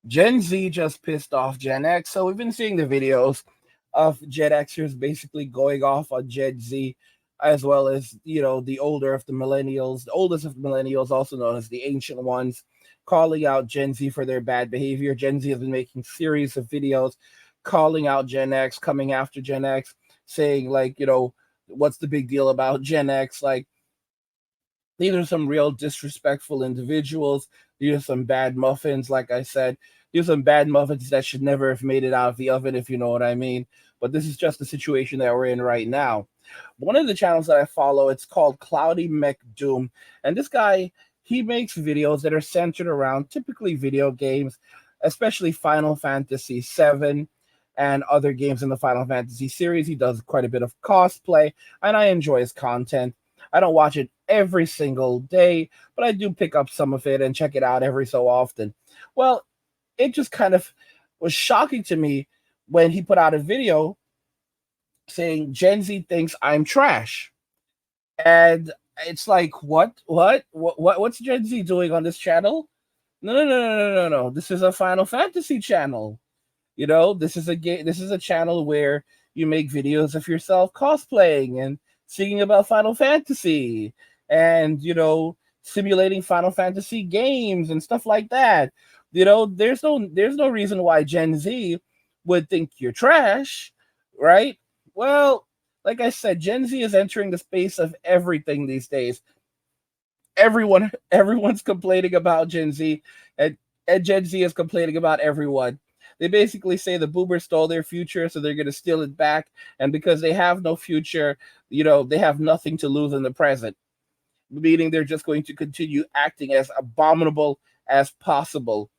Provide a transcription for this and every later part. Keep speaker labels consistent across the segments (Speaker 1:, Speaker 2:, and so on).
Speaker 1: Gen Z just pissed off Gen X. So we've been seeing the videos of Gen Xers basically going off on Gen Z, as well as the older of the millennials, the oldest of the millennials, also known as the ancient ones, calling out Gen Z for their bad behavior. Gen Z has been making series of videos calling out Gen X, coming after Gen X, saying like, what's the big deal about Gen X? Like, these are some real disrespectful individuals. These are some bad muffins, like I said. These are some bad muffins that should never have made it out of the oven, if you know what I mean. But this is just the situation that we're in right now. One of the channels that I follow, it's called Cloudy Mech Doom. And this guy, he makes videos that are centered around typically video games, especially Final Fantasy VII and other games in the Final Fantasy series. He does quite a bit of cosplay, and I enjoy his content. I don't watch it every single day, but I do pick up some of it and check it out every so often. Well, it just kind of was shocking to me when he put out a video saying Gen Z thinks I'm trash. And it's like, what's Gen Z doing on this channel? No, no, no, no, no, no, no. This is a Final Fantasy channel. This is a game. This is a channel where you make videos of yourself cosplaying and singing about Final Fantasy, and simulating Final Fantasy games and stuff like that. There's no reason why Gen Z would think you're trash, right? Well, like I said, Gen Z is entering the space of everything these days. Everyone's complaining about Gen Z, and Gen Z is complaining about everyone. They basically say the boomers stole their future, so they're going to steal it back. And because they have no future, they have nothing to lose in the present, meaning they're just going to continue acting as abominable as possible.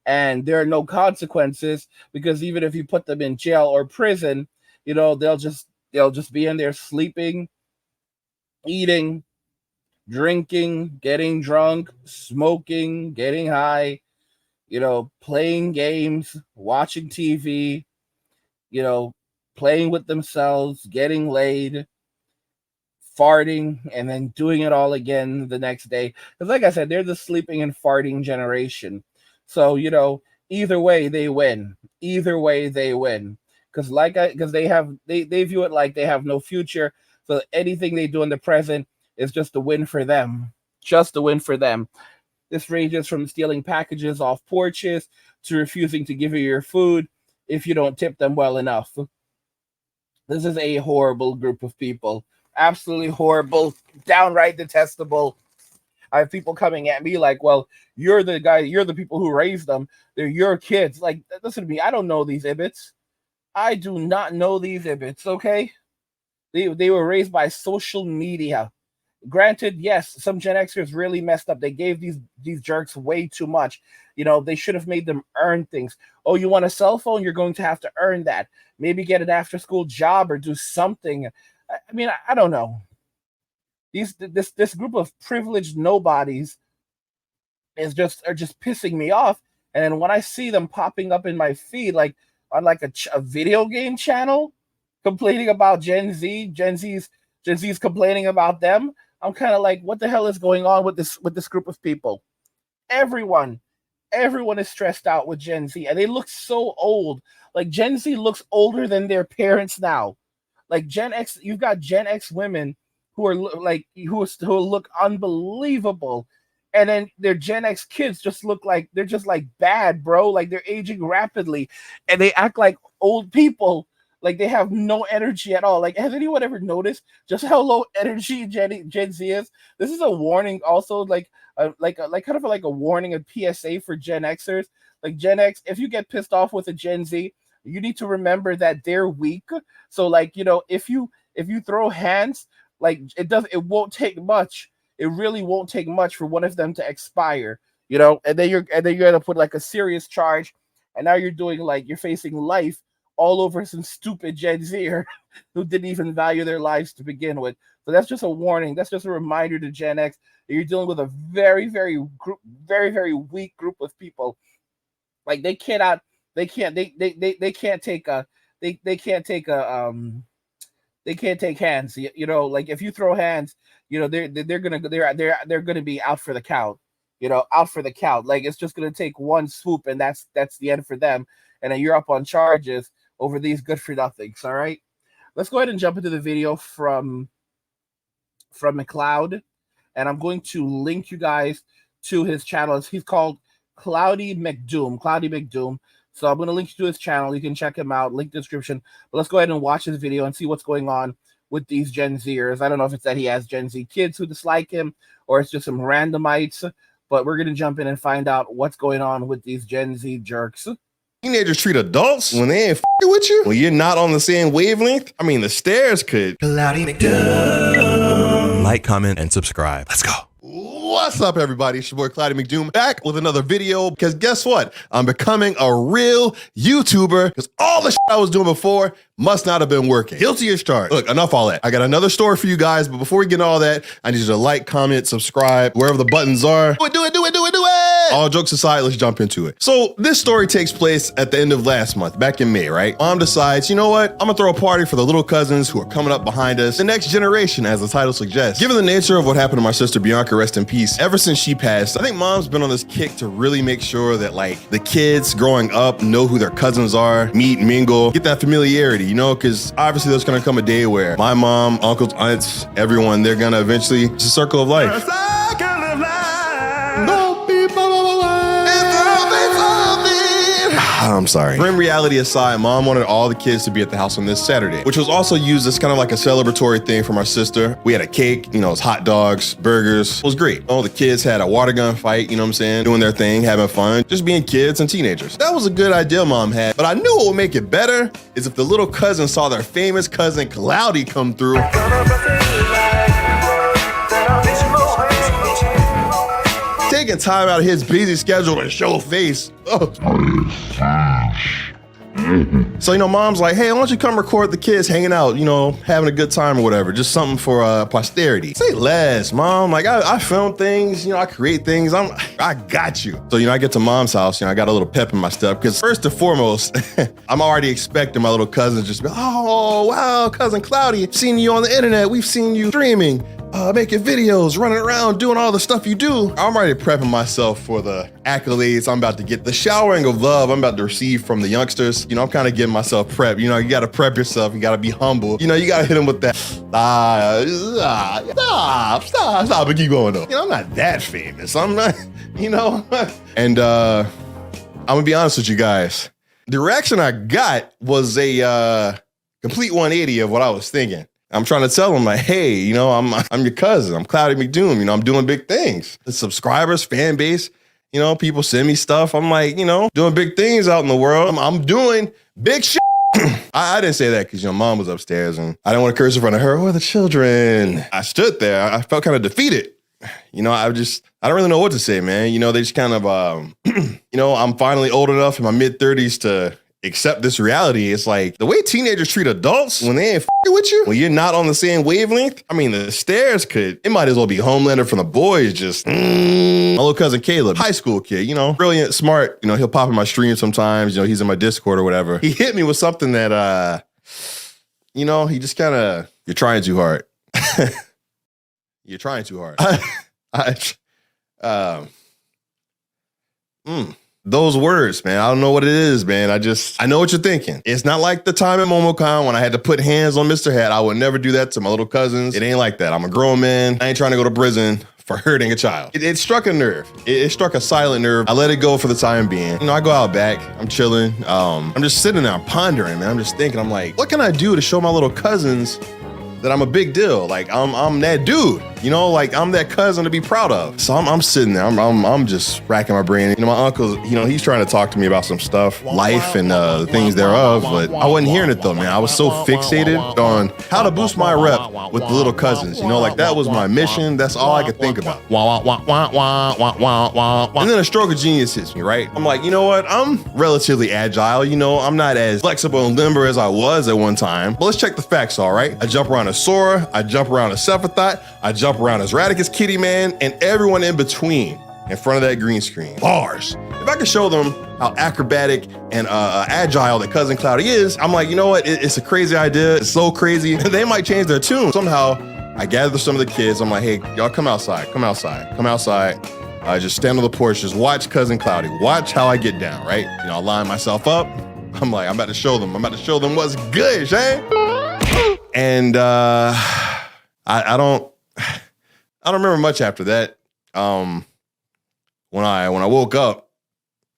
Speaker 1: And there are no consequences because even if you put them in jail or prison, they'll just be in there sleeping, eating, drinking, getting drunk, smoking, getting high, playing games, watching TV, you know, playing with themselves, getting laid, farting, and then doing it all again the next day. Because, like I said, they're the sleeping and farting generation. So, either way, they win. Either way, they win. Because they view it like they have no future. So anything they do in the present is just a win for them. Just a win for them. This ranges from stealing packages off porches to refusing to give you your food if you don't tip them well enough. This is a horrible group of people. Absolutely horrible, downright detestable. I have people coming at me like, well, you're the people who raised them. They're your kids. Like, listen to me, I don't know these ibits. I do not know these ibits, okay? They were raised by social media. Granted, yes, some Gen Xers really messed up. They gave these jerks way too much. They should have made them earn things. Oh, you want a cell phone? You're going to have to earn that. Maybe get an after school job or do something. I mean, I don't know. This group of privileged nobodies are just pissing me off. And then when I see them popping up in my feed, like on like a video game channel, complaining about Gen Z's complaining about them. I'm kind of like, what the hell is going on with this group of people? Everyone, everyone is stressed out with Gen Z, and they look so old. Like Gen Z looks older than their parents now. Like Gen X, you've got Gen X women who are like who look unbelievable, and then their Gen X kids just look like they're just like bad, bro. Like they're aging rapidly, and they act like old people. Like they have no energy at all. Like, has anyone ever noticed just how low energy Gen Z is? This is a warning, also, like kind of like a warning, a PSA for Gen Xers. Like Gen X, if you get pissed off with a Gen Z, you need to remember that they're weak. So, like, if you throw hands, like it won't take much. It really won't take much for one of them to expire. And then you're gonna put like a serious charge, and now you're facing life all over some stupid Gen Zer who didn't even value their lives to begin with. So that's just a warning. That's just a reminder to Gen X that you're dealing with a very, very weak group of people. Like they can't take a, they can't take a, they can't take hands. Like if you throw hands, they're gonna be out for the count. out for the count. Like, it's just gonna take one swoop, and that's the end for them. And then you're up on charges over these good for nothings. All right, let's go ahead and jump into the video from McLeod, and I'm going to link you guys to his channel. He's called Cloudy McDoom. So I'm going to link you to his channel. You can check him out, link description. But let's go ahead and watch this video and see what's going on with these Gen Zers. I don't know if it's that he has Gen Z kids who dislike him, or it's just some randomites, but we're going to jump in and find out what's going on with these Gen Z jerks.
Speaker 2: Teenagers treat adults when they ain't f***ing with you, when you're not on the same wavelength. I mean, the stairs could.
Speaker 3: Cloudy McDoom. Like, comment, and subscribe. Let's go.
Speaker 2: What's up, everybody? It's your boy Cloudy McDoom back with another video, because guess what? I'm becoming a real YouTuber, because all the shit I was doing before must not have been working. Guilty as charged. Look, enough all that. I got another story for you guys, but before we get all that, I need you to like, comment, subscribe, wherever the buttons are. Do it. All jokes aside, let's jump into it. So this story takes place at the end of last month, back in May, right? Mom decides, you know what? I'm gonna throw a party for the little cousins who are coming up behind us, the next generation, as the title suggests. Given the nature of what happened to my sister Bianca, rest in peace, ever since she passed, I think Mom's been on this kick to really make sure that like the kids growing up know who their cousins are, meet, mingle, get that familiarity, because obviously there's gonna come a day where my mom, uncles, aunts, everyone, they're gonna eventually, it's a circle of life. I'm sorry. Grim reality aside, Mom wanted all the kids to be at the house on this Saturday, which was also used as kind of like a celebratory thing for my sister. We had a cake, it was hot dogs, burgers. It was great. All the kids had a water gun fight, doing their thing, having fun, just being kids and teenagers. That was a good idea Mom had, but I knew what would make it better is if the little cousins saw their famous cousin Cloudy come through. Taking time out of his busy schedule to show face. Oh. So, Mom's like, hey, why don't you come record the kids hanging out, having a good time or whatever, just something for posterity. Say less, Mom. Like, I film things, I create things. I got you. So, I get to Mom's house, I got a little pep in my step, because first and foremost, I'm already expecting my little cousins just to be, oh, wow, Cousin Cloudy, seen you on the internet. We've seen you streaming. Making videos, running around, doing all the stuff you do. I'm already prepping myself for the accolades I'm about to get, the showering of love I'm about to receive from the youngsters. I'm kind of getting myself prepped. You got to prep yourself. You got to be humble. You got to hit them with that. Stop, but keep going though. I'm not that famous. I'm not, And I'm gonna be honest with you guys. The reaction I got was a complete 180 of what I was thinking. I'm trying to tell them like, hey, I'm your cousin. I'm Cloudy McDoom. I'm doing big things. The subscribers, fan base, people send me stuff. I'm like, doing big things out in the world. I'm doing big shit. I didn't say that because, Mom was upstairs and I didn't want to curse in front of her or the children. I stood there. I felt kind of defeated. I don't really know what to say, man. They just kind of, I'm finally old enough in my mid-30s to accept this reality. It's like the way teenagers treat adults when they ain't f***ing with you, when you're not on the same wavelength. I mean, the stairs it might as well be Homelander from the boys. Just my little cousin Caleb, high school kid, brilliant, smart. He'll pop in my stream sometimes. He's in my Discord or whatever. He hit me with something that, he just kind of, you're trying too hard. You're trying too hard. Those words, man. I don't know what it is, man. I know what you're thinking. It's not like the time at MomoCon when I had to put hands on Mr. Hat. I would never do that to my little cousins. It ain't like that. I'm a grown man. I ain't trying to go to prison for hurting a child. It struck a nerve. It struck a silent nerve. I let it go for the time being. I go out back. I'm chilling. I'm just sitting there. I'm pondering, man. I'm just thinking. I'm like, what can I do to show my little cousins that I'm a big deal? Like I'm that dude, like I'm that cousin to be proud of. So I'm sitting there, I'm just racking my brain. My uncle, he's trying to talk to me about some stuff, life and the things thereof, but I wasn't hearing it though, man. I was so fixated on how to boost my rep with the little cousins, like that was my mission. That's all I could think about. And then a stroke of genius hits me, right? I'm like, you know what? I'm relatively agile. I'm not as flexible and limber as I was at one time, but let's check the facts, all right? I jump around as Sora, I jump around as Sephiroth, I jump around as Radicus Kitty Man, and everyone in between in front of that green screen. Bars. If I could show them how acrobatic and agile that Cousin Cloudy is, I'm like, you know what? It's a crazy idea. It's so crazy. They might change their tune. Somehow, I gather some of the kids. I'm like, hey, y'all come outside. just stand on the porch, just watch Cousin Cloudy. Watch how I get down, right? You know, I line myself up. I'm like, I'm about to show them what's good, Shane. And I don't remember much after that. When I woke up,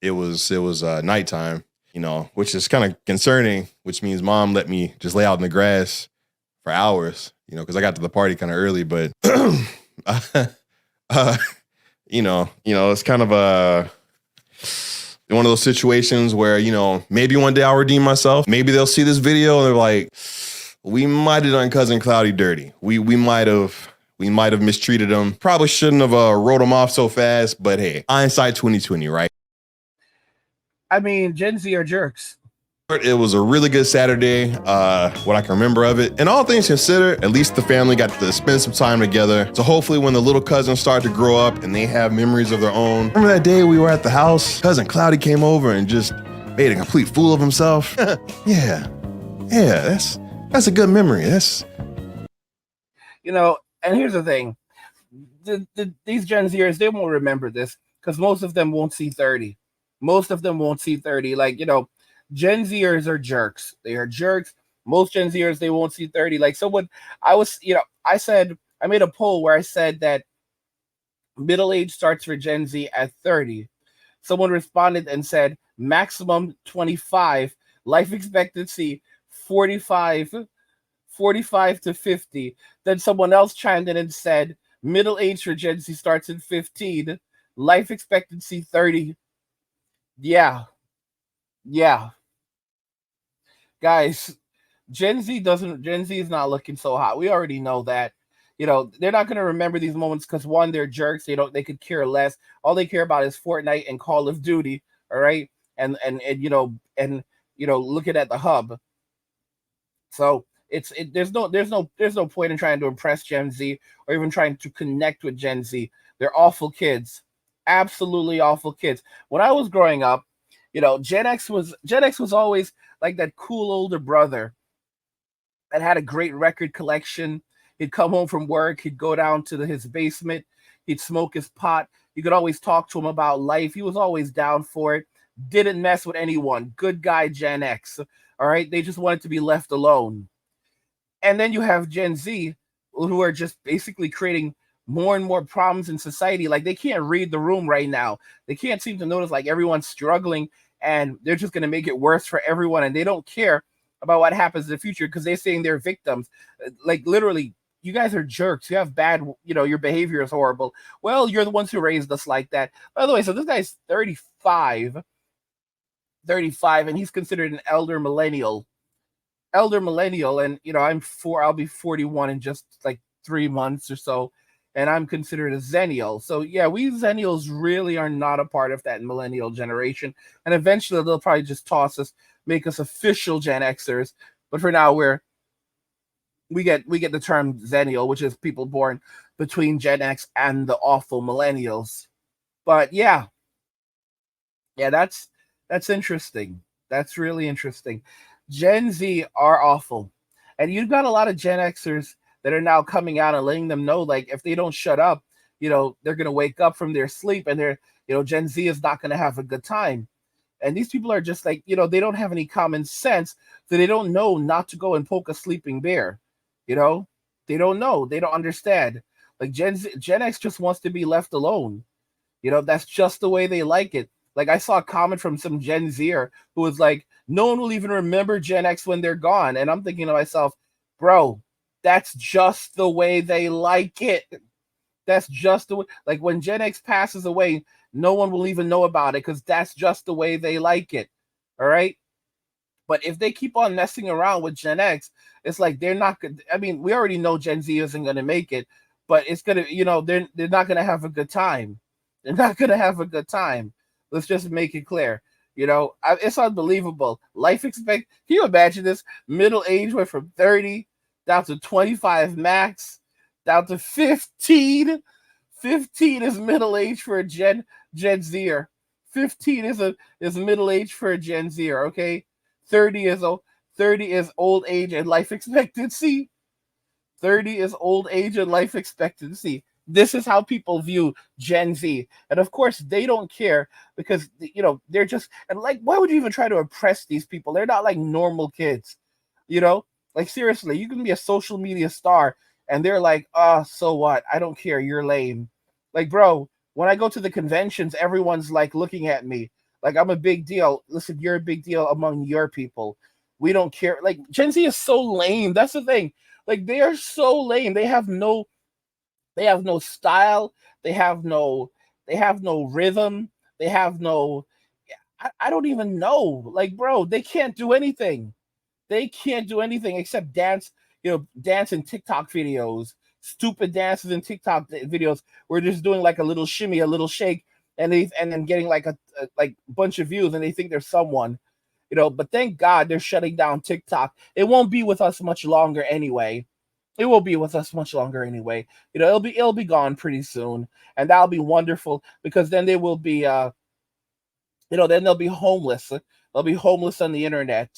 Speaker 2: it was nighttime, you know, which is kind of concerning, which means Mom let me just lay out in the grass for hours, you know, because I got to the party kind of early, but you know, it's kind of one of those situations where, you know, maybe one day I'll redeem myself. Maybe they'll see this video and they're like, we might have done Cousin Cloudy dirty. We might have mistreated him. Probably shouldn't have wrote him off so fast, but hey, hindsight 2020, right?
Speaker 1: I mean, Gen Z are jerks.
Speaker 2: It was a really good Saturday, what I can remember of it. And all things considered, at least the family got to spend some time together. So hopefully when the little cousins start to grow up and they have memories of their own. Remember that day we were at the house? Cousin Cloudy came over and just made a complete fool of himself. Yeah, that's a good memory.
Speaker 1: You know, and here's the thing. These Gen Zers, they won't remember this because most of them won't see 30. Most of them won't see 30. Like, you know, Gen Zers are jerks. They are jerks. Most Gen Zers, they won't see 30. Like someone, I made a poll where I said that middle age starts for Gen Z at 30. Someone responded and said maximum 25, life expectancy 45 to 50. Then someone else chimed in and said middle age for Gen Z starts at 15, life expectancy 30. Yeah. Guys, Gen Z is not looking so hot. We already know that. You know, they're not going to remember these moments because one, they're jerks. They could care less. All they care about is Fortnite and Call of Duty. All right. And looking at the hub. So there's no point in trying to impress Gen Z or even trying to connect with Gen Z. They're awful kids. Absolutely awful kids. When I was growing up, you know, Gen X was always like that cool older brother that had a great record collection. He'd come home from work, he'd go down to his basement, he'd smoke his pot. You could always talk to him about life. He was always down for it. Didn't mess with anyone. Good guy Gen X. All right, they just wanted to be left alone. And then you have Gen Z who are just basically creating more and more problems in society. Like they can't read the room right now. They can't seem to notice like everyone's struggling and they're just going to make it worse for everyone. And they don't care about what happens in the future because they're saying they're victims. Like literally, you guys are jerks. You have bad, you know, your behavior is horrible. Well, you're the ones who raised us like that. By the way, so this guy's 35, and he's considered an elder millennial. And, you know, I'll be 41 in just like 3 months or so. And I'm considered a Zennial. So yeah, we Zennials really are not a part of that millennial generation. And eventually they'll probably just toss us, make us official Gen Xers. But for now, we get the term Zennial, which is people born between Gen X and the awful millennials. But yeah, that's interesting. That's really interesting. Gen Z are awful. And you've got a lot of Gen Xers that are now coming out and letting them know, like, if they don't shut up, you know, they're going to wake up from their sleep and Gen Z is not going to have a good time. And these people are just like, you know, they don't have any common sense, so they don't know not to go and poke a sleeping bear. You know, they don't know. They don't understand. Like Gen X just wants to be left alone. You know, that's just the way they like it. Like I saw a comment from some Gen Zer who was like, no one will even remember Gen X when they're gone. And I'm thinking to myself, bro, that's just the way they like it. That's just the way, like when Gen X passes away, no one will even know about it because that's just the way they like it. All right. But if they keep on messing around with Gen X, it's like they're not good. I mean, we already know Gen Z isn't going to make it, but it's going to, you know, they're not going to have a good time. They're not going to have a good time. Let's just make it clear. You know, it's unbelievable. Life expect. Can you imagine this? Middle age went from 30 down to 25 max, down to 15. 15 is middle age for a Gen Zer. 15 is middle age for a Gen Zer. Okay, 30 is old age and life expectancy. 30 is old age and life expectancy. This is how people view Gen Z. And of course, they don't care because, they're just, and like, why would you even try to oppress these people? They're not like normal kids, you know? Like, seriously, you can be a social media star and they're like, so what? I don't care. You're lame. Like, bro, when I go to the conventions, everyone's like looking at me like I'm a big deal. Listen, you're a big deal among your people. We don't care. Like, Gen Z is so lame. That's the thing. Like, they are so lame. They have no style. They have no rhythm. They have no. I don't even know. Like, bro, they can't do anything. They can't do anything except dance. Dance in TikTok videos, stupid dances in TikTok videos. We're just doing like a little shimmy, a little shake, and then getting like a like bunch of views, and they think they're someone. But thank God they're shutting down TikTok. It won't be with us much longer anyway. It will be with us much longer anyway. It'll be gone pretty soon, and that'll be wonderful because then they will be then they'll be homeless. They'll be homeless on the internet,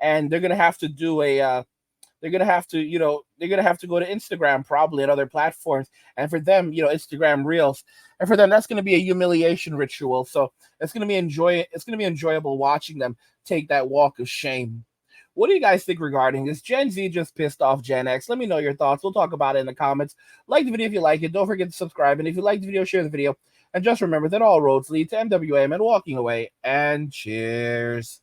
Speaker 1: and they're gonna have to do a they're gonna have to they're gonna have to go to Instagram probably and other platforms, and for them, Instagram Reels, and for them that's gonna be a humiliation ritual. So it's gonna be enjoyable watching them take that walk of shame. What do you guys think regarding this? Gen Z just pissed off Gen X. Let me know your thoughts. We'll talk about it in the comments. Like the video if you like it. Don't forget to subscribe. And if you like the video, share the video. And just remember that all roads lead to MWM and walking away. And cheers.